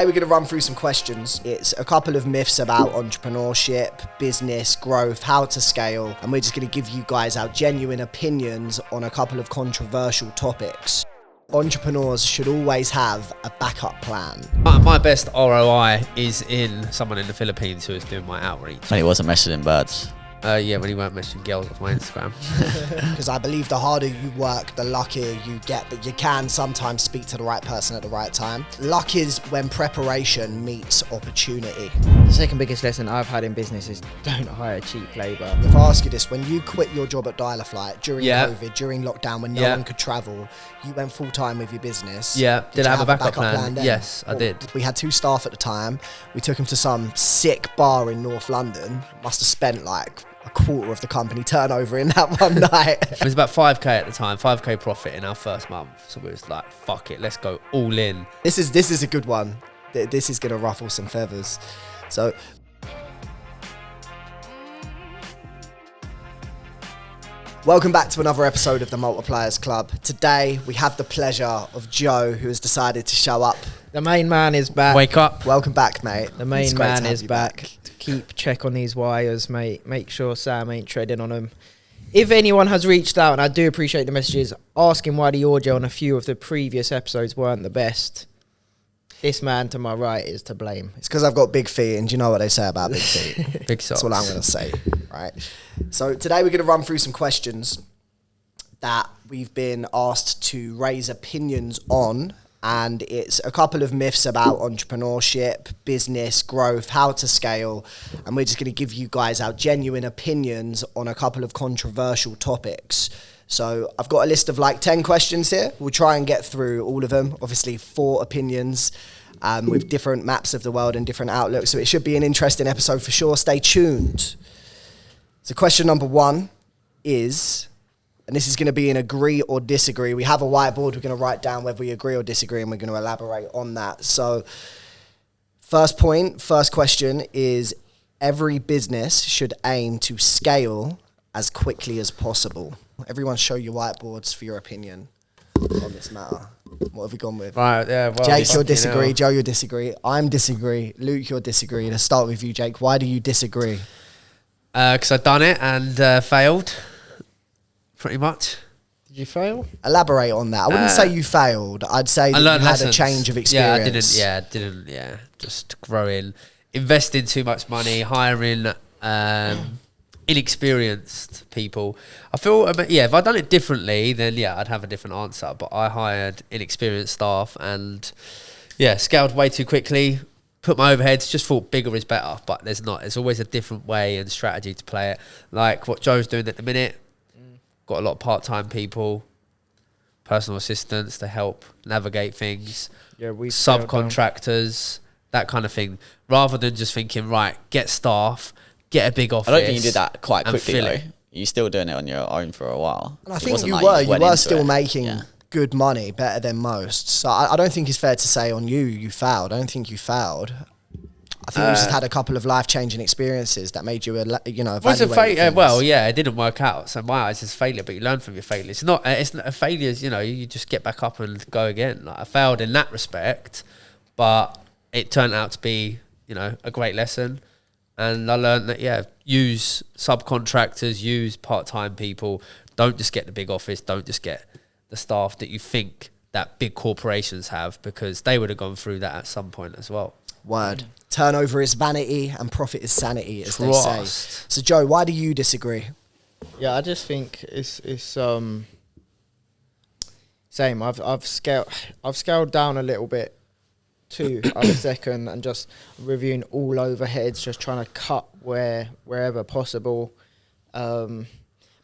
We're going to run through some questions. It's a couple of myths about entrepreneurship, business, growth, how to scale, and we're just going to give you guys our genuine opinions on a couple of controversial topics. Entrepreneurs should always have a backup plan. My best ROI is in someone in the Philippines who is doing my outreach. When he wasn't messaging birds. Yeah, when he weren't messaging girls off my Instagram. Because I believe the harder you work, the luckier you get, but you can sometimes speak to the right person at the right time. Luck is when preparation meets opportunity. The second biggest lesson I've had in business is don't hire cheap labour. If I ask you this, when you quit your job at Dial-A-Flight during COVID, during lockdown, when no one could travel, you went full-time with your business. Yeah, did I have a backup plan then? Yes, I did. We had 2 staff at the time. We took them to some sick bar in North London. Must have spent like a quarter of the company turnover in that one night. It was about 5k at the time, 5k profit in our first month. So we was like, fuck it, let's go all in. This is a good one. This is going to ruffle some feathers. So welcome back to another episode of the Multipliers Club. Today we have the pleasure of Joe, who has decided to show up. The main man is back. Wake up. Welcome back, mate. The main man is back. Keep check on these wires, mate. Make sure Sam ain't treading on them. If anyone has reached out, and I do appreciate the messages, asking why the audio on a few of the previous episodes weren't the best, this man to my right is to blame. It's because I've got big feet, and do you know what they say about big feet? Big socks. That's what I'm going to say, right? So today we're going to run through some questions that we've been asked to raise opinions on, and it's a couple of myths about entrepreneurship, business, growth, how to scale, and we're just going to give you guys our genuine opinions on a couple of controversial topics. So I've got a list of like 10 questions here. We'll try and get through all of them. Obviously 4 opinions with different maps of the world and different outlooks, so it should be an interesting episode for sure. Stay tuned. So question number 1 is, and this is going to be an agree or disagree. We have a whiteboard. We're going to write down whether we agree or disagree, and we're going to elaborate on that. So first question is, every business should aim to scale as quickly as possible. Everyone show your whiteboards for your opinion on this matter. What have we gone with? Right, yeah, well, Jake, you'll disagree. Joe, you'll disagree. I'm disagree. Luke, you'll disagree. Let's start with you, Jake. Why do you disagree? Because I've done it and failed. Pretty much. Did you fail? Elaborate on that. I wouldn't say you failed. I'd say that you had lessons. A change of experience. I didn't. Just growing, investing too much money, hiring inexperienced people. I feel, if I'd done it differently, then I'd have a different answer. But I hired inexperienced staff and scaled way too quickly. Put my overheads, just thought bigger is better. But there's not. There's always a different way and strategy to play it. Like what Joe's doing at the minute. Got a lot of part-time people, personal assistants to help navigate things, subcontractors, that kind of thing. Rather than just thinking, right, get staff, get a big office. I don't think you did that quite quickly though. You're still doing it on your own for a while. And I think you were still making good money, better than most. So I don't think it's fair to say on you failed. I don't think you failed. I think you just had a couple of life-changing experiences that made you, evaluate things. Well, it didn't work out. So my eyes is failure, but you learn from your failure. It's not a failure. You just get back up and go again. Like I failed in that respect, but it turned out to be, a great lesson. And I learned that, use subcontractors, use part-time people. Don't just get the big office. Don't just get the staff that you think that big corporations have, because they would have gone through that at some point as well. Word. Turnover is vanity and profit is sanity, as they say. So, Joe, why do you disagree? Yeah, I just think it's same. I've scaled down a little bit too on the second, and just reviewing all overheads, just trying to cut wherever possible. But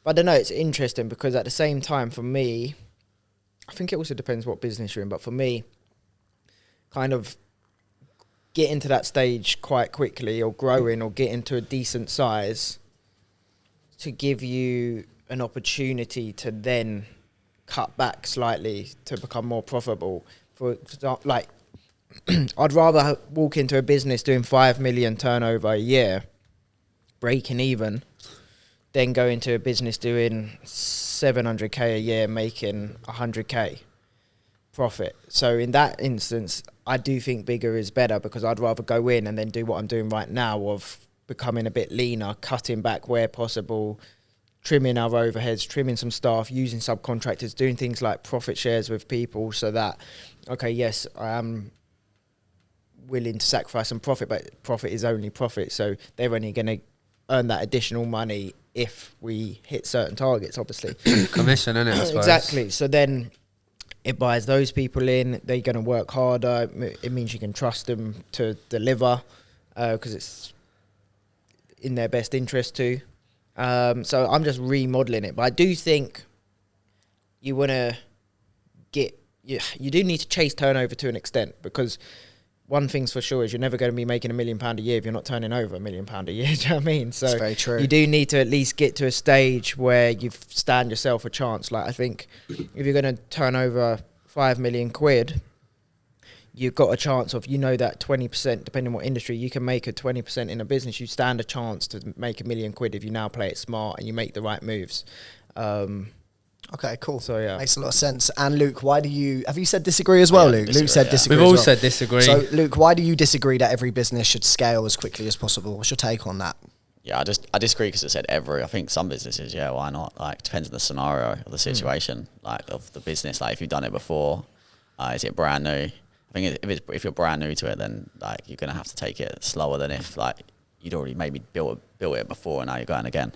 I don't know. It's interesting because at the same time, for me, I think it also depends what business you're in. But for me, kind of getting to that stage quite quickly, or growing, or getting to a decent size, to give you an opportunity to then cut back slightly to become more profitable. I'd rather walk into a business doing 5 million turnover a year, breaking even, than go into a business doing 700k a year, making 100k profit. So in that instance, I do think bigger is better, because I'd rather go in and then do what I'm doing right now of becoming a bit leaner, cutting back where possible, trimming our overheads, trimming some staff, using subcontractors, doing things like profit shares with people, so that, okay, yes, I am willing to sacrifice some profit, but profit is only profit, so they're only going to earn that additional money if we hit certain targets, obviously. Commission, innit, I suppose. Exactly. So then it buys those people in. They're going to work harder. It means you can trust them to deliver, because it's in their best interest too. So I'm just remodeling it. But I do think you want to you do need to chase turnover to an extent, because one thing's for sure is you're never going to be making £1 million a year if you're not turning over £1 million a year. Do you know what I mean? So that's very true. You do need to at least get to a stage where you stand yourself a chance. Like, I think if you're going to turn over £5 million, you've got a chance of, that 20%, depending on what industry, you can make a 20% in a business. You stand a chance to make £1 million if you now play it smart and you make the right moves. Okay, cool. So yeah, makes a lot of sense. And Luke, have you said disagree as well, Luke? Luke said disagree. We've all as well. said disagree. So Luke, why do you disagree that every business should scale as quickly as possible? What's your take on that? Yeah, I disagree because it said every. I think some businesses, yeah, why not? Like, depends on the scenario of the situation, like of the business. Like, if you've done it before, is it brand new? I think if you're brand new to it, then like you're gonna have to take it slower than if like you'd already maybe built it before and now you're going again.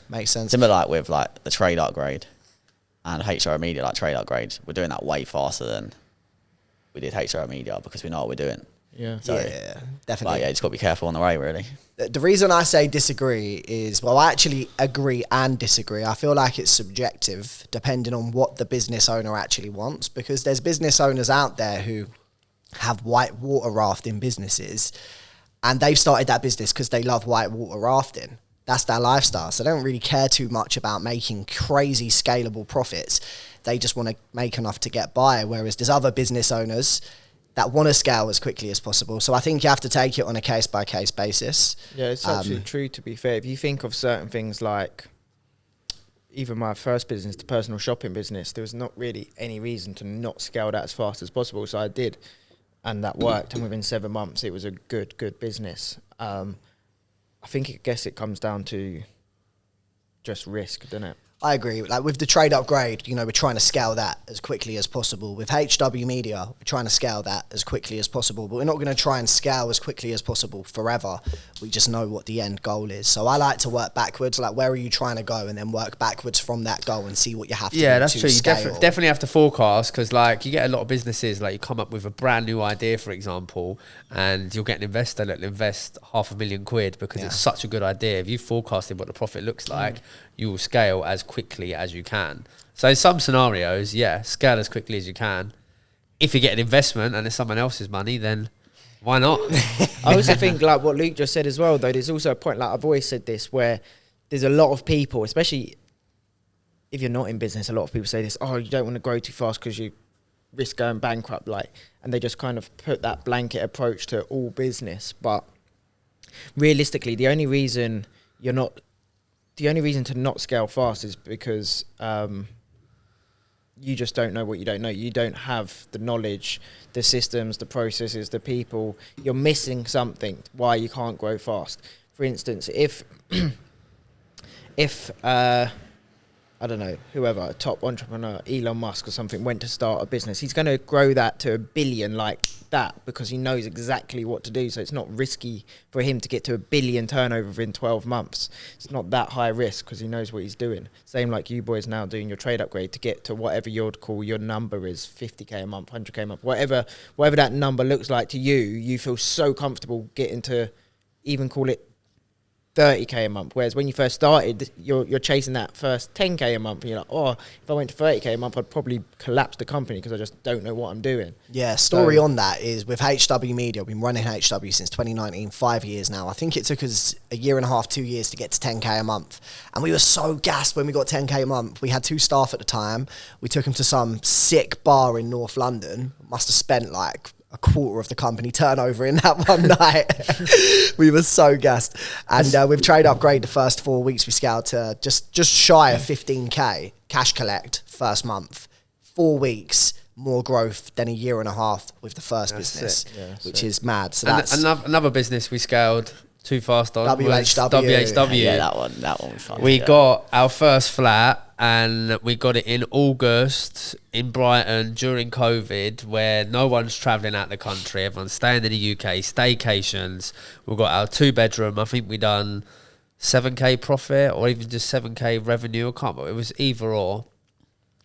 Makes sense. Similar like with like the trade upgrade and HRO Media, like trade upgrades, we're doing that way faster than we did HRO Media because we know what we're doing. Yeah. So, yeah, definitely. Like, yeah, you just got to be careful on the way, really. The reason I say disagree is, well, I actually agree and disagree. I feel like it's subjective depending on what the business owner actually wants, because there's business owners out there who have white water rafting businesses and they've started that business because they love white water rafting. That's their lifestyle. So they don't really care too much about making crazy scalable profits. They just want to make enough to get by. Whereas there's other business owners that want to scale as quickly as possible. So I think you have to take it on a case-by-case basis. Yeah, it's actually true, to be fair. If you think of certain things like even my first business, the personal shopping business, there was not really any reason to not scale that as fast as possible. So I did, and that worked. And within 7 months, it was a good business. I guess it comes down to just risk, doesn't it? I agree. Like with the trade upgrade, we're trying to scale that as quickly as possible. With HW Media, we're trying to scale that as quickly as possible, but we're not going to try and scale as quickly as possible forever. We just know what the end goal is. So I like to work backwards. Like, where are you trying to go? And then work backwards from that goal and see what you have to do. Yeah, that's to true. You scale. definitely have to forecast, because like you get a lot of businesses, like you come up with a brand new idea, for example, and you'll get an investor that will invest £500,000 because it's such a good idea. If you forecasted what the profit looks like, you will scale as quickly as you can. So in some scenarios, scale as quickly as you can. If you get an investment and it's someone else's money, then why not? I also think, like what Luke just said as well, though, there's also a point, like I've always said this, where there's a lot of people, especially if you're not in business, a lot of people say this, you don't want to grow too fast because you risk going bankrupt, and they just kind of put that blanket approach to all business. But realistically, the only reason to not scale fast is because you just don't know what you don't know. You don't have the knowledge, the systems, the processes, the people. You're missing something why you can't grow fast. For instance, if I don't know, whoever, a top entrepreneur, Elon Musk or something, went to start a business, he's going to grow that to 1 billion like that because he knows exactly what to do. So it's not risky for him to get to 1 billion turnover within 12 months. It's not that high risk because he knows what he's doing. Same like you boys now doing your trade upgrade to get to whatever you'd call your number is, 50k a month, 100k a month, whatever that number looks like to you. You feel so comfortable getting to even call it 30k a month, whereas when you first started, you're chasing that first 10k a month, and you're like, if I went to 30k a month, I'd probably collapse the company because I just don't know what I'm doing. Yeah, story on that is with HW Media, we've been running HW since 2019, 5 years now. I think it took us 1.5 years, 2 years to get to 10k a month, and we were so gassed when we got 10k a month. We had 2 staff at the time. We took them to some sick bar in North London. Must have spent like a quarter of the company turnover in that one night. We were so gassed. And with trade upgrade, the first 4 weeks we scaled to just shy of 15k cash collect first month. 4 weeks, more growth than a year and a half with the first business, which is mad. So and that's another business we scaled too fast on. WHW. WHW. Yeah, that one was fun. We got our first flat and we got it in August in Brighton during COVID, where no one's travelling out the country. Everyone's staying in the UK, staycations. We got our 2-bedroom. I think we done 7k profit or even just 7k revenue. I can't remember. It was either or.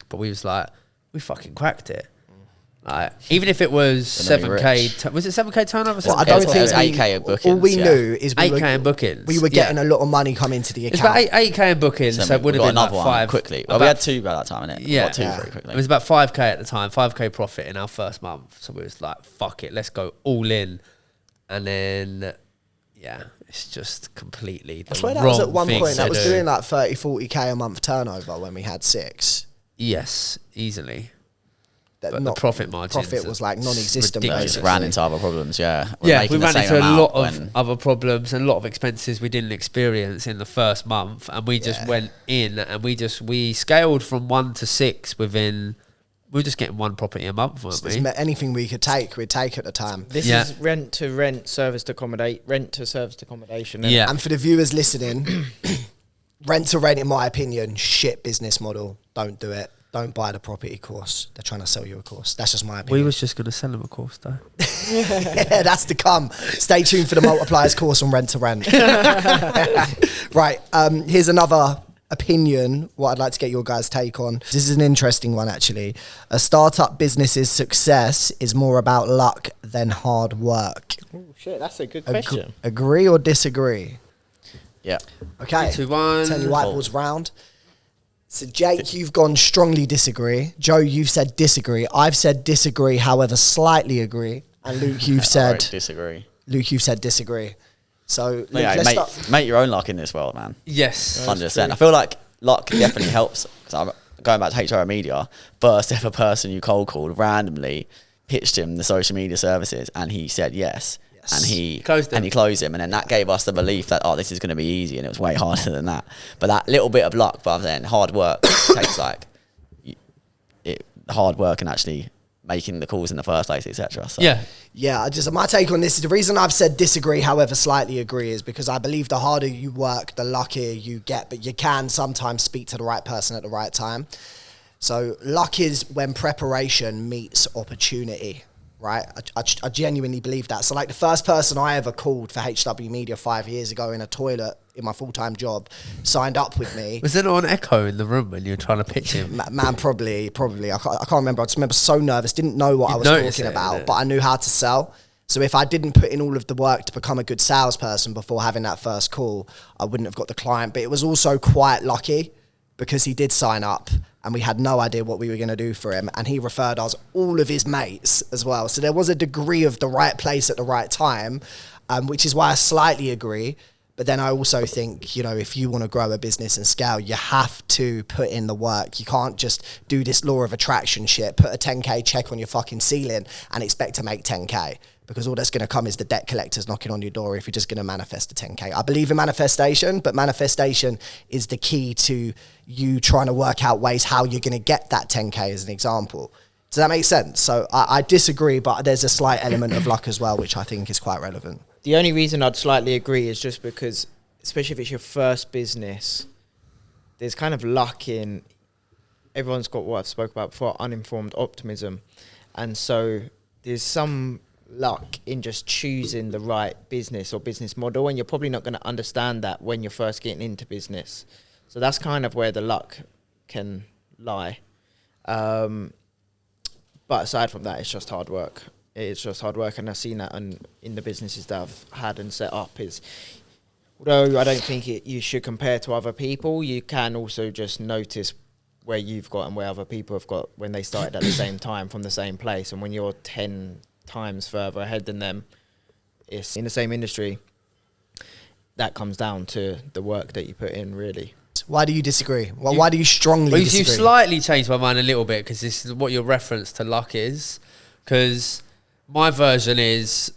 But we was like, we fucking cracked it. Like, even if it was 7k, was it 7k turnover? Well, I don't think it was 8k at bookings. All we knew is 8k in bookings. We were getting a lot of money come into the It's account. about 8k in bookings, so it would have been another like one 5 quickly. Well, we had 2 by that time, innit? Yeah. Got 2 very quickly. It was about 5k at the time, 5k profit in our first month. So we was like, fuck it, let's go all in. And then, yeah, it's just completely I the swear that wrong was at one thing point, to that was do. doing like 30, 40k a month turnover when we had 6. Yes, easily. That But the profit margins Profit was like non-existent. ridiculous. It ran into other problems, yeah. Yeah, we ran into a lot of other problems and a lot of expenses we didn't experience in the first month, and we just went in and we scaled from 1 to 6 within. We were just getting 1 property a month, weren't we? Anything we could take, we'd take at the time. This is rent to rent, service to accommodate, rent to service accommodation. Yeah. And for the viewers listening, rent to rent, in my opinion, shit business model. Don't do it. Don't buy the property course. They're trying to sell you a course. That's just my opinion. We was just going to sell them a course, though. Yeah, that's to come. Stay tuned for the Multipliers course on rent to rent. Right. Here's another opinion, what I'd like to get your guys' take on. This is an interesting one, actually. A startup business's success is more about luck than hard work. Oh, shit, that's a good question. Agree or disagree? Yeah. Okay. 3, 2, 1. Turn your whiteboards round. So, Jake, you've gone strongly disagree. Joe, you've said disagree. I've said disagree, however, slightly agree. And Luke, you've said disagree. Luke, you've said disagree. So, Luke, Yeah, let's start. make your own luck in this world, man. Yes. 100%. I feel like luck definitely helps. Because I'm going back to HR media. First ever person you cold called randomly pitched him the social media services, and he said yes. And he closed him, and then that gave us the belief that this is going to be easy, and it was way harder than that. But that little bit of luck, but I'm saying hard work takes like hard work and actually making the calls in the first place, etc. So. Yeah. Just my take on this is the reason I've said disagree, however, slightly agree, is because I believe the harder you work, the luckier you get. But you can sometimes speak to the right person at the right time. So luck is when preparation meets opportunity. Right, I genuinely believe that. So, like, the first person I ever called for HW Media 5 years ago in a toilet in my full-time job signed up with me. Was there not an echo in the room when you were trying to pitch him? Man, probably. I can't remember. I just remember so nervous, didn't know what I was talking about, but I knew how to sell. So if I didn't put in all of the work to become a good salesperson before having that first call, I wouldn't have got the client. But it was also quite lucky because he did sign up, and we had no idea what we were going to do for him. And he referred us all of his mates as well. So there was a degree of the right place at the right time, which is why I slightly agree. But then I also think, if you want to grow a business and scale, you have to put in the work. You can't just do this law of attraction shit, put a 10K check on your fucking ceiling and expect to make 10K. Because all that's going to come is the debt collectors knocking on your door if you're just going to manifest a 10K. I believe in manifestation, but manifestation is the key to you trying to work out ways how you're going to get that 10K as an example. Does that make sense? So I disagree, but there's a slight element of luck as well, which I think is quite relevant. The only reason I'd slightly agree is just because, especially if it's your first business, there's kind of luck in, everyone's got what I've spoke about before, uninformed optimism. And so there's some luck in just choosing the right business or business model, and you're probably not going to understand that when you're first getting into business. So that's kind of where the luck can lie. But aside from that, it's just hard work. It's just hard work, and I've seen that in the businesses that I've had and set up. Although I don't think you should compare to other people, you can also just notice where you've got and where other people have got when they started at the same time from the same place. And when you're 10 times further ahead than them, it's in the same industry, that comes down to the work that you put in, really. Why do you disagree? Well, why do you strongly disagree? You've slightly changed my mind a little bit, because this is what your reference to luck is. Because my version is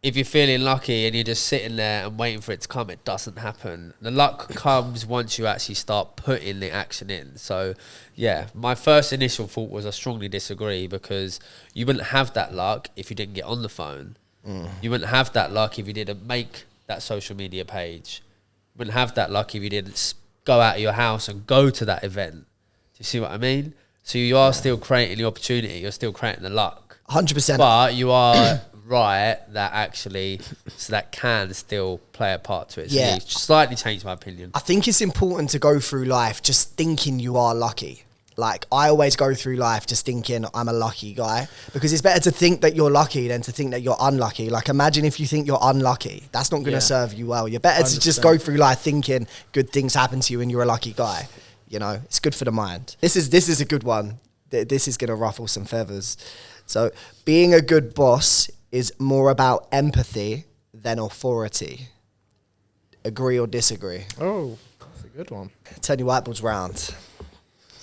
if you're feeling lucky and you're just sitting there and waiting for it to come, it doesn't happen. The luck comes once you actually start putting the action in. So, yeah, my first initial thought was I strongly disagree, because you wouldn't have that luck if you didn't get on the phone. You wouldn't have that luck if you didn't make that social media page. You wouldn't have that luck if you didn't go out of your house and go to that event. Do you see what I mean? So you are still creating the opportunity. You're still creating the luck. 100%. But you are right that actually, so that can still play a part to it. So you slightly changed my opinion. I think it's important to go through life just thinking you are lucky. Like, I always go through life just thinking I'm a lucky guy, because it's better to think that you're lucky than to think that you're unlucky. Like, imagine if you think you're unlucky. That's not going to serve you well. You're better to just go through life thinking good things happen to you and you're a lucky guy. You know, it's good for the mind. This is a good one. This is going to ruffle some feathers. So, being a good boss is more about empathy than authority. Agree or disagree? Oh, that's a good one. Turn your whiteboards round.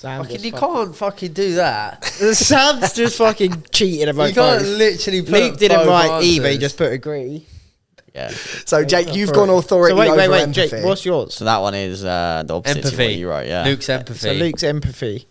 You can't fucking do that. Sam's just fucking cheating about You can't both. literally put Luke didn't both write answers. either, he just put agree. Yeah. So, Jake, you've gone authority over empathy. Jake, what's yours? So that one is the opposite to Empathy. what you wrote, yeah. Luke's empathy. So Luke's empathy.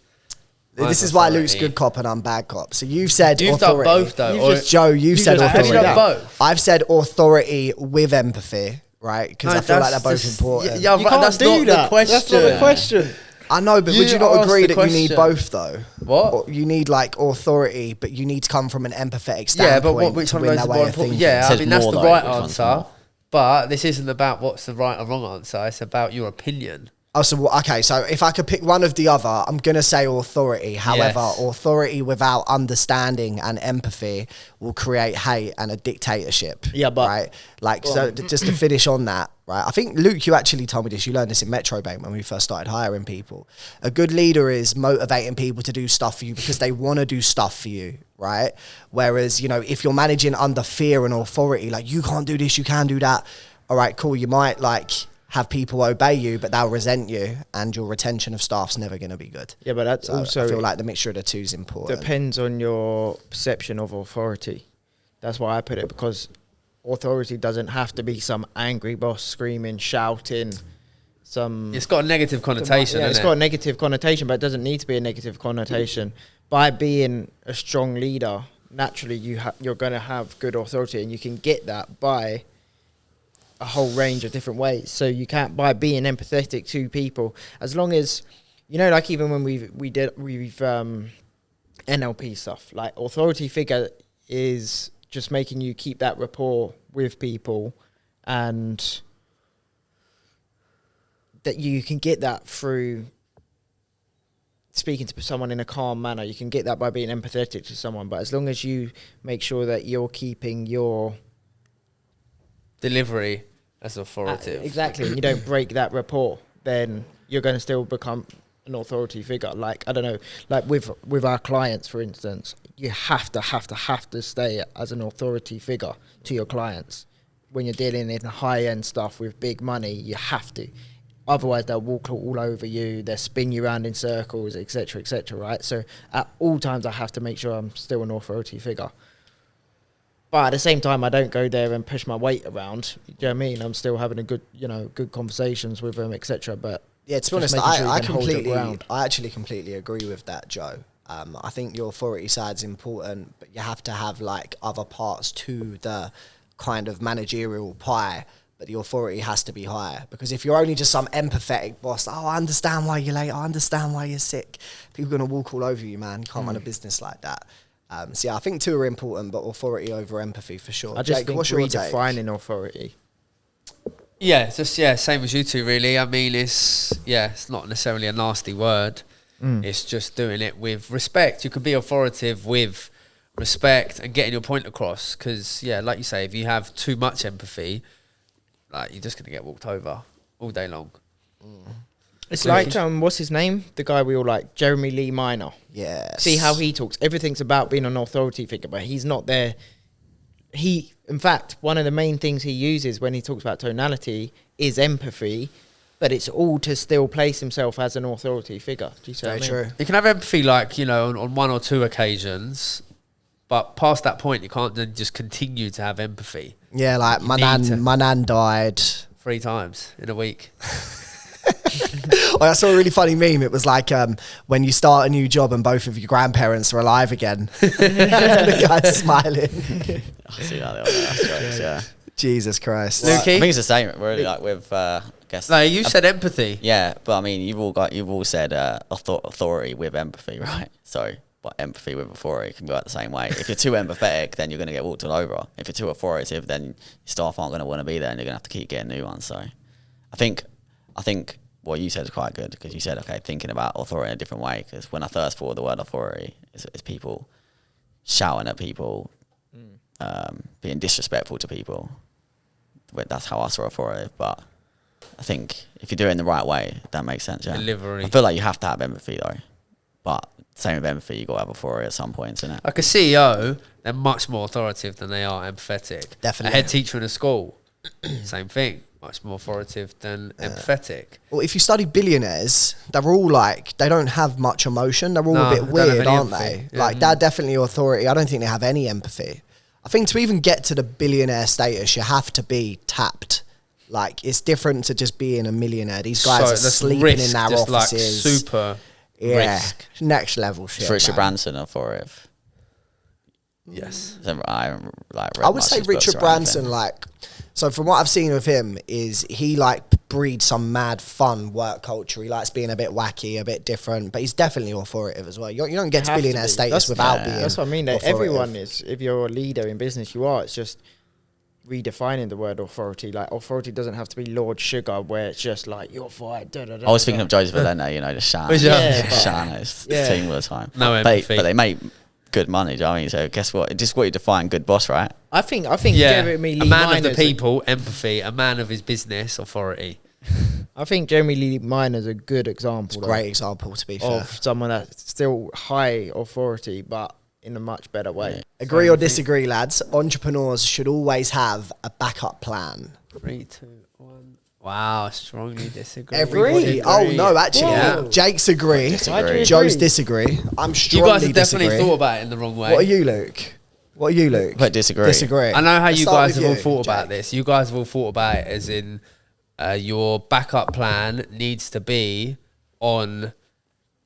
This is why Luke's good cop and I'm bad cop. So you've said You've authority. done both, though. Joe, you've said just authority. Have you done both? I've said authority with empathy, right? Because I feel like they're both important. Yeah, You can't that's do not that. the question. That's not the question. I know, but would You you not asked agree the that you need question. both, though? What? Or you need, like, authority, but you need to come from an empathetic standpoint Yeah, but which to one win of that those is way more of important? thinking. Yeah, I Says mean, that's more, the though, right which one's answer. more. But this isn't about what's the right or wrong answer. It's about your opinion. Oh, so, okay, so if I could pick one of the other, I'm going to say authority. However, Yes. authority without understanding and empathy will create hate and a dictatorship. Yeah, but- Right? Like, so just to finish on that, right? I think, Luke, you actually told me this. You learned this in Metro Bank when we first started hiring people. A good leader is motivating people to do stuff for you because they want to do stuff for you, right? Whereas, you know, if you're managing under fear and authority, like, you can't do this, you can do that. All right, cool. You might, like, have people obey you, but they'll resent you, and your retention of staff's never going to be good. Yeah, but that's So also I feel like the mixture of the two is important. depends on your perception of authority. That's why I put it, because authority doesn't have to be some angry boss screaming, shouting, some... It's got a negative connotation, Yeah, it's isn't got it? a negative connotation, but it doesn't need to be a negative connotation. By being a strong leader, naturally you're going to have good authority, and you can get that by a whole range of different ways. So you can't, by being empathetic to people, as long as, you know, like even when we've NLP stuff, like authority figure is just making you keep that rapport with people, and that you can get that through speaking to someone in a calm manner. You can get that by being empathetic to someone, but as long as you make sure that you're keeping your Delivery as authoritative. exactly, and you don't break that rapport, then you're going to still become an authority figure. Like, I don't know, like with our clients, for instance, you have to stay as an authority figure to your clients. When you're dealing in high-end stuff with big money, you have to. Otherwise, they'll walk all over you, they'll spin you around in circles, etc., right? So at all times, I have to make sure I'm still an authority figure. But at the same time, I don't go there and push my weight around. Do you know what I mean? I'm still having a good conversations with them, etc. But Yeah, to be honest, just making sure you I can hold your ground. actually completely agree with that, Joe. I think your authority side's important, but you have to have like other parts to the kind of managerial pie. But the authority has to be higher, because if you're only just some empathetic boss, oh, I understand why you're late, I understand why you're sick, people are gonna walk all over you, man. You can't run a business like that. So yeah, I think two are important, but authority over empathy for sure. I just Jake, think what's your take? redefining authority. Yeah, same as you two, really. I mean, it's not necessarily a nasty word. It's just doing it with respect. You can be authoritative with respect and getting your point across. Because, like you say, if you have too much empathy, like, you're just going to get walked over all day long. It's like, what's his name? The guy we all like, Jeremy Lee Minor. Yes. See how he talks. Everything's about being an authority figure, but he's not there. In fact, one of the main things he uses when he talks about tonality is empathy, but it's all to still place himself as an authority figure. Do you see Very what I mean? true. You can have empathy, like, on one or two occasions, but past that point, you can't then just continue to have empathy. Yeah, like my need to- nan died. 3 times in a week. Oh, I saw a really funny meme. It was like when you start a new job and both of your grandparents are alive again. The guy's smiling. I see that. That's jokes, yeah. Jesus Christ. Lukey? I think it's the same. Really, like with I guess. No, you said empathy. Yeah, but I mean, you've all said authority with empathy, right? So, but empathy with authority can work the same way. If you're too empathetic, then you're going to get walked all over. If you're too authoritative, then your staff aren't going to want to be there, and you're going to have to keep getting new ones. So, I think what you said is quite good, because you said, okay, thinking about authority in a different way. Because when I first thought of the word authority, it's people shouting at people, being disrespectful to people. That's how I saw authority. But I think if you do it in the right way, that makes sense. Yeah. Delivery. I feel like you have to have empathy though, but same with empathy, you got to have authority at some points, innit? Like a CEO, they're much more authoritative than they are empathetic. Definitely. A head teacher in a school, same thing. Much more authoritative than empathetic. Well, if you study billionaires, they're all like, they don't have much emotion. They're all No, a they bit don't have weird, any aren't empathy. they? Yeah. Like, they're definitely authority. I don't think they have any empathy. I think to even get to the billionaire status, you have to be tapped. Like, it's different to just being a millionaire. These guys are that's sleeping risk, in their just offices. like super risk. Next level shit. Richard man. Branson authoritative. Yes. I haven't, like, read I would much say of his books Richard or Branson, anything. like, so from what I've seen of him, is he like breeds some mad fun work culture. He likes being a bit wacky, a bit different, but he's definitely authoritative as well. You don't get to Have to billionaire be. status That's- without being. That's what I mean. That authoritative. everyone is. If you're a leader in business, you are. It's just redefining the word authority. Like, authority doesn't have to be Lord Sugar, where it's just like, you're fired. Da, da, da, I was da, thinking da. of Joseph Valente, you know, just shouting, Yeah, but- shouting at his Yeah. team all the time. No but empathy. they make good money, do you know what I mean? So guess what? Just what you define good boss, right? I think Yeah. Jeremy A Lee man of the Miner's people, empathy. A man of his business, authority. I think Jeremy Lee Miner's a good example. though, Great example, to be fair. of someone that's still high authority, but in a much better way. Yeah. Agree or disagree, lads? Entrepreneurs should always have a backup plan. 3, 2, 1. Wow, strongly disagree. Everybody. Oh no, actually, Yeah. Jake's agree. Disagree. Joe's disagree. I'm You strongly guys have definitely disagree. thought about it in the wrong way. What are you, Luke? What are you, Luke? But disagree. Disagree. I know how Let's you start guys with have all you, thought about Jake. this. You guys have all thought about it as in your backup plan needs to be on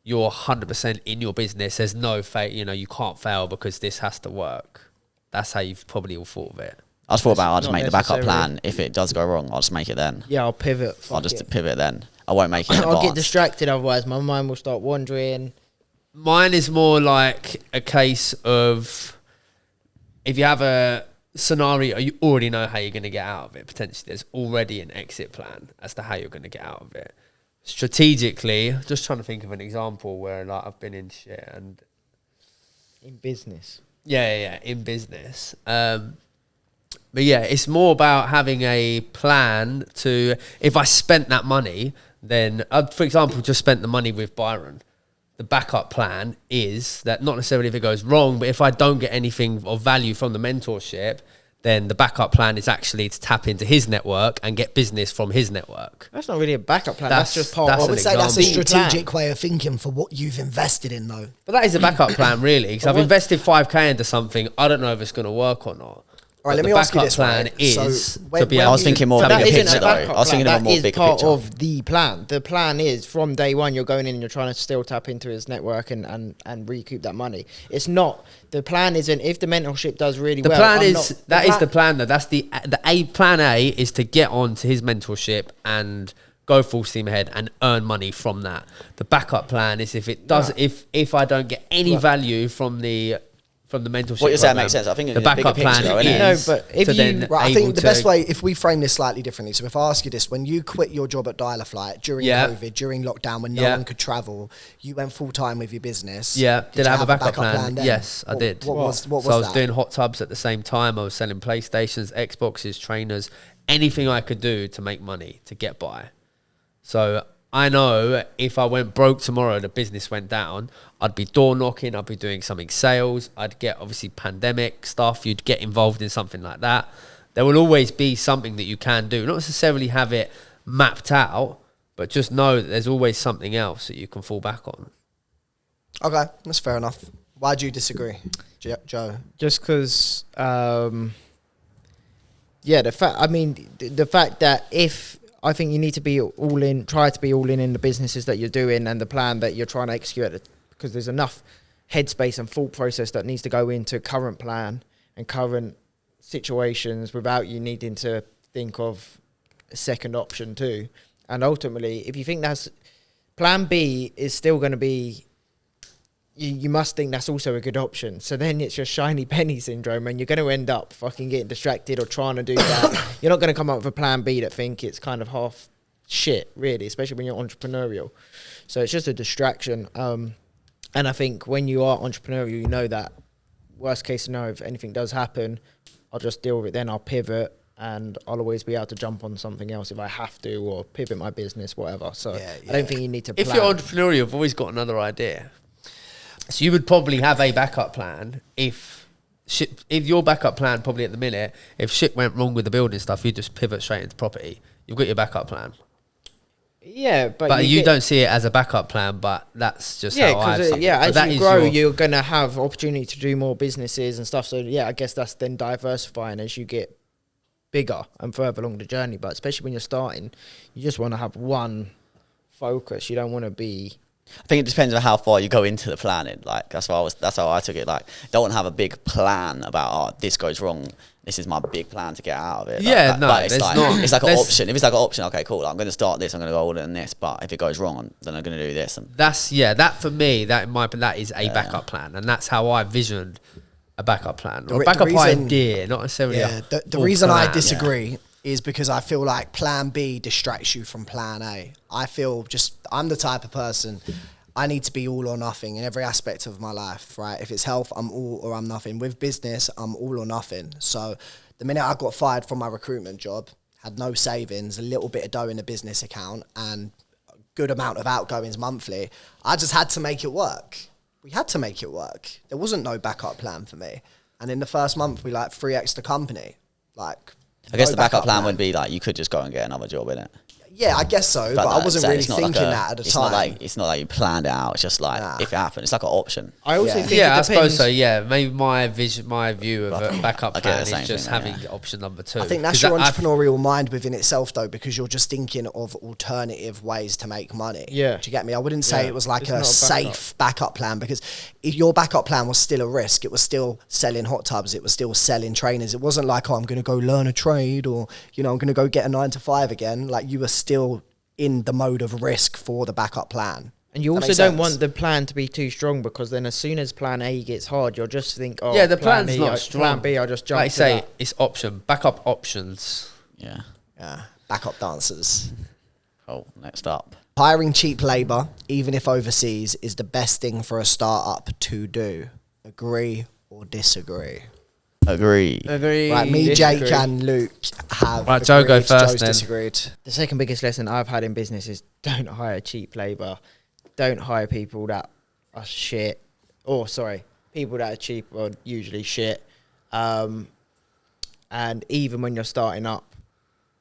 your 100% in your business. There's no fail. You know, you can't fail because this has to work. That's how you've probably all thought of it. I just thought about I'll just Not make the backup necessarily. plan. If it does go wrong, I'll just make it then. Yeah, I'll pivot. I'll Fuck just it. pivot then. I won't make it in I'll get advance. distracted otherwise. My mind will start wandering. Mine is more like a case of if you have a scenario, you already know how you're going to get out of it. Potentially, there's already an exit plan as to how you're going to get out of it. Strategically, just trying to think of an example where like I've been in shit and In business. yeah, in business. But yeah, it's more about having a plan to, if I spent that money, then, for example, just spent the money with Byron. The backup plan is that not necessarily if it goes wrong, but if I don't get anything of value from the mentorship, then the backup plan is actually to tap into his network and get business from his network. That's not really a backup plan. That's, just part that's I of would an say that's a example. strategic way of thinking for what you've invested in, though. But that is a backup plan, really, because I've invested 5k into something. I don't know if it's going to work or not. All right, But let me the ask you backup this, plan right? is So to when- be when able I was to thinking more But bigger that isn't picture a though. backup I was thinking plan. of a more That is bigger part picture. of the plan. The plan is from day one you're going in and you're trying to still tap into his network and recoup that money. It's not, the plan isn't, if the mentorship does really The well. plan I'm is not- that is plan- the plan though. That's the A plan A is to get on to his mentorship and go full steam ahead and earn money from that. The backup plan is if it does if I don't get any value from the mentorship. What you're saying program, makes sense. I think the in the bigger backup plan picture, though, is innit? No, but if to you- then Right, I able think the to- best way, if we frame this slightly differently, so if I ask you this, when you quit your job at Dial-A-Flight during Yeah. COVID, during lockdown, when no Yeah. one could travel, you went full-time with your business. Yeah, did I you have a backup plan? then? Yes, I did. What was So I was that? doing hot tubs at the same time. I was selling PlayStations, Xboxes, trainers, anything I could do to make money, to get by. So I know if I went broke tomorrow, the business went down, I'd be door knocking, I'd be doing something sales, I'd get obviously pandemic stuff, you'd get involved in something like that. There will always be something that you can do. Not necessarily have it mapped out, but just know that there's always something else that you can fall back on. Okay, that's fair enough. Why do you disagree, Joe? Just because yeah, the fact that if I think you need to be all in, try to be all in the businesses that you're doing and the plan that you're trying to execute, because there's enough headspace and thought process that needs to go into current plan and current situations without you needing to think of a second option too. And ultimately, if you think that's plan B is still going to be, you must think that's also a good option. So then it's your shiny penny syndrome, and you're going to end up fucking getting distracted or trying to do that. You're not going to come up with a plan B that think it's kind of half shit, really, especially when you're entrepreneurial. So it's just a distraction. And I think when you are entrepreneurial, you know that worst case scenario, if anything does happen, I'll just deal with it then. I'll pivot, and I'll always be able to jump on something else if I have to, or pivot my business, whatever. So I don't think you need to plan. If you're entrepreneurial, you've always got another idea. So you would probably have a backup plan if your backup plan probably at the minute, if shit went wrong with the building stuff, you just pivot straight into property. You've got your backup plan. Yeah, but you don't see it as a backup plan, but that's just how I have as you grow, you're going to have opportunity to do more businesses and stuff. So yeah, I guess that's then diversifying as you get bigger and further along the journey. But especially when you're starting, you just want to have one focus. You don't want to be... I think it depends on how far you go into the planning. Like that's how I took it. Like, don't want to have a big plan about this goes wrong. This is my big plan to get out of it. Yeah, it's like an option. If it's like an option, okay, cool. I'm going to start this. I'm going to go all in on this. But if it goes wrong, then I'm going to do this. And that for me, that is a backup plan, and that's how I visioned a backup plan or a backup idea, not necessarily. Yeah, the reason I disagree is because I feel like plan B distracts you from plan A. I feel I'm the type of person, I need to be all or nothing in every aspect of my life, right? If it's health, I'm all or I'm nothing. With business, I'm all or nothing. So the minute I got fired from my recruitment job, had no savings, a little bit of dough in a business account and a good amount of outgoings monthly, I just had to make it work. We had to make it work. There wasn't no backup plan for me. And in the first month, we 3x'd the company. I guess the backup plan would be like you could just go and get another job, innit? Yeah, I guess so, but I wasn't really thinking that at the time. It's not like you planned it out. It's just like if it happened, it's like an option. I also think I suppose so. Yeah, maybe my view of a backup plan is just having option number 2. I think that's your entrepreneurial mind within itself, though, because you're just thinking of alternative ways to make money. Yeah, do you get me? I wouldn't say it was like a safe backup plan, because if your backup plan was still a risk. It was still selling hot tubs. It was still selling trainers. It wasn't like, I'm going to go learn a trade, or I'm going to go get a 9-to-5 again. Like, you were still in the mode of risk for the backup plan. And you also don't want the plan to be too strong, because then as soon as plan A gets hard, you'll just think, oh, yeah, the plan's not strong. Plan B, I'll just jump like to that. It's backup options. Yeah. Backup dancers. Oh, next up. Hiring cheap labour, even if overseas, is the best thing for a startup to do. Agree or disagree? Agree. Right, me, Jake, and Luke have. Right, Joe, go first. Joe's disagreed. The second biggest lesson I've had in business is don't hire cheap labour. Don't hire people that are shit. People that are cheap are usually shit. And even when you're starting up,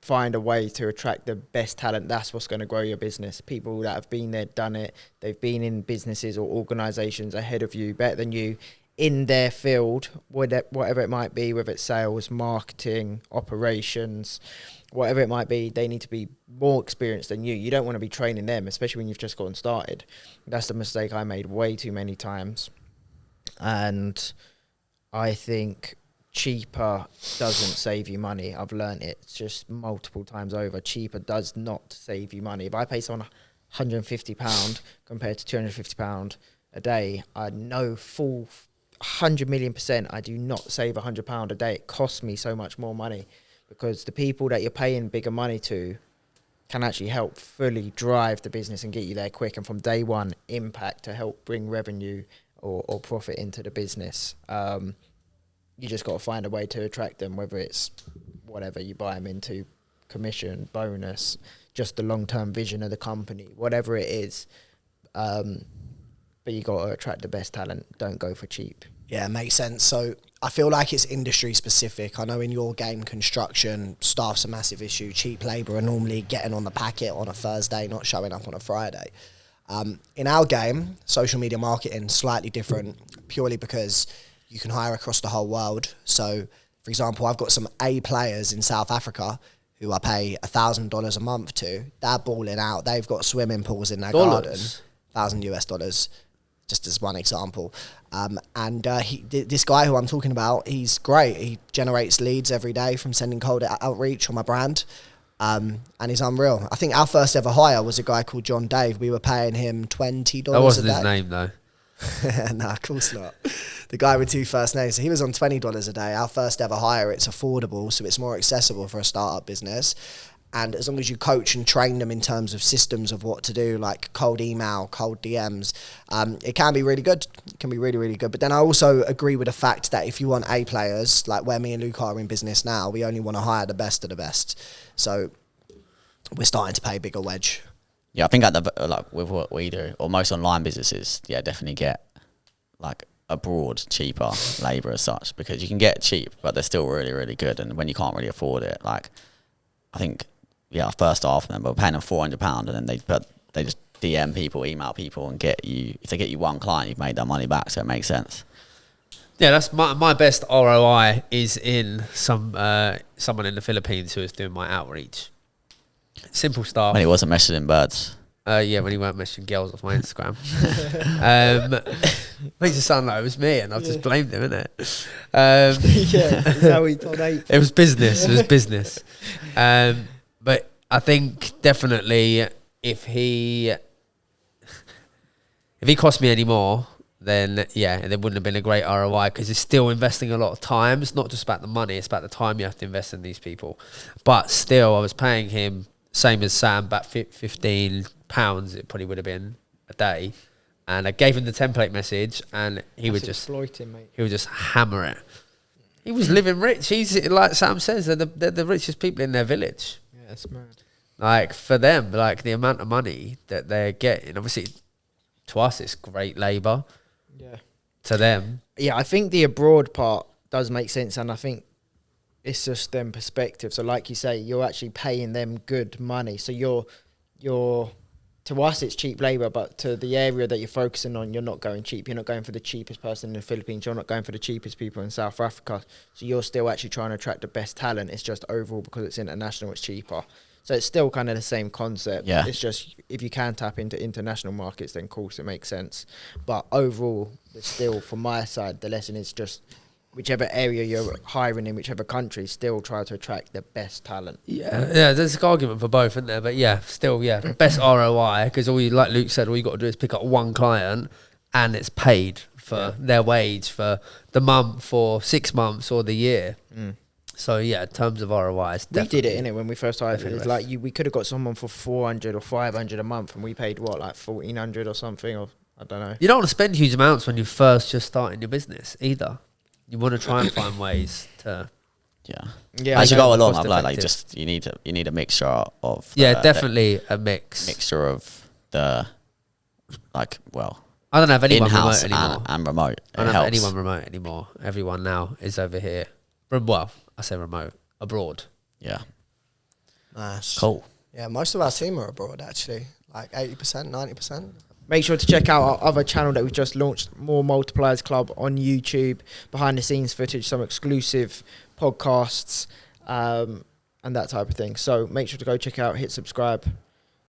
find a way to attract the best talent. That's what's going to grow your business. People that have been there, done it. They've been in businesses or organisations ahead of you, better than you, in their field, whatever it might be, whether it's sales, marketing, operations, whatever it might be, they need to be more experienced than you. You don't want to be training them, especially when you've just gotten started. That's the mistake I made way too many times. And I think cheaper doesn't save you money. I've learned it just multiple times over. Cheaper does not save you money. If I pay someone £150 compared to £250 a day, I know full 100 million% I do not save £100 a day. It costs me so much more money, because the people that you're paying bigger money to can actually help fully drive the business and get you there quick, and from day one impact to help bring revenue or profit into the business. You just got to find a way to attract them, whether it's whatever you buy them into, commission, bonus, just the long-term vision of the company, whatever it is. But you got to attract the best talent. Don't go for cheap. Yeah, makes sense. So I feel like it's industry specific. I know in your game, construction, staff's a massive issue. Cheap labour are normally getting on the packet on a Thursday, not showing up on a Friday. In our game, social media marketing, slightly different, purely because you can hire across the whole world. So For example, I've got some A players in South Africa who I pay $1,000 a month to. They're balling out. They've got swimming pools in their garden. $1,000, just as one example. This guy who I'm talking about, he's great. He generates leads every day from sending cold outreach on my brand. And he's unreal. I think our first ever hire was a guy called John Dave. We were paying him $20 a day. That wasn't his name though. Nah, of course not. The guy with 2 first names. So he was on $20 a day. Our first ever hire, it's affordable, so it's more accessible for a startup business. And as long as you coach and train them in terms of systems of what to do, like cold email, cold DMs, it can be really good. It can be really, really good. But then I also agree with the fact that if you want A players, like where me and Luke are in business now, we only want to hire the best of the best. So we're starting to pay a bigger wedge. Yeah, I think with what we do, or most online businesses, definitely get like abroad cheaper labour as such, because you can get cheap, but they're still really, really good. And when you can't really afford it, like I think, our first half member, we're paying them £400, and then they just DM people, email people, and if they get you one client, you've made that money back. So it makes sense. Yeah, that's my best ROI is in someone in the Philippines who is doing my outreach. Simple stuff. When he wasn't messaging birds. Yeah, when he weren't messaging girls off my Instagram. Makes it sound like it was me, and I've just blamed him, innit? Yeah, that's how he told 8. It was business. It was business. But I think definitely if he cost me any more, then there wouldn't have been a great ROI, because it's still investing a lot of time. It's not just about the money; it's about the time you have to invest in these people. But still, I was paying him same as Sam, about £15. It probably would have been a day, and I gave him the template message, and he would just exploit him, mate. He would just hammer it. He was living rich. He's, like Sam says, they're the richest people in their village. Yeah, it's mad. Like for them, like the amount of money that they're getting, obviously to us it's great labour. Yeah. To them. Yeah, I think the abroad part does make sense, and I think it's just them perspective. So like you say, you're actually paying them good money. So you're to us it's cheap labour, but to the area that you're focusing on, you're not going cheap. You're not going for the cheapest person in the Philippines. You're not going for the cheapest people in South Africa. So you're still actually trying to attract the best talent. It's just overall, because it's international, it's cheaper. So it's still kind of the same concept. Yeah. It's just if you can tap into international markets, then of course it makes sense. But overall, still from my side, the lesson is just whichever area you're hiring in, whichever country, still try to attract the best talent. Yeah, there's an argument for both, isn't there? But still, the best ROI, because like Luke said, all you got to do is pick up one client, and it's paid for their wage for the month, or 6 months, or the year. So in terms of ROI, it's we did it, innit, when we first hired. It's like we could have got someone for 400 or 500 a month, and we paid what, like 1,400 or something, or I don't know. You don't want to spend huge amounts when you're first just starting your business either. You want to try and find ways to. Yeah. As you go along, I'm like just you need a mixture of. Definitely a mixture of the I don't have anyone in-house remote anymore. and remote. I don't have anyone remote anymore. Everyone now is over here. Well, I say remote, abroad. Yeah. Nice. Cool. Yeah, most of our team are abroad, actually. Like 80%, 90%. Make sure to check out our other channel that we've just launched, more Multipliers Club on YouTube, behind the scenes footage, some exclusive podcasts, and that type of thing. So make sure to go check out, hit subscribe,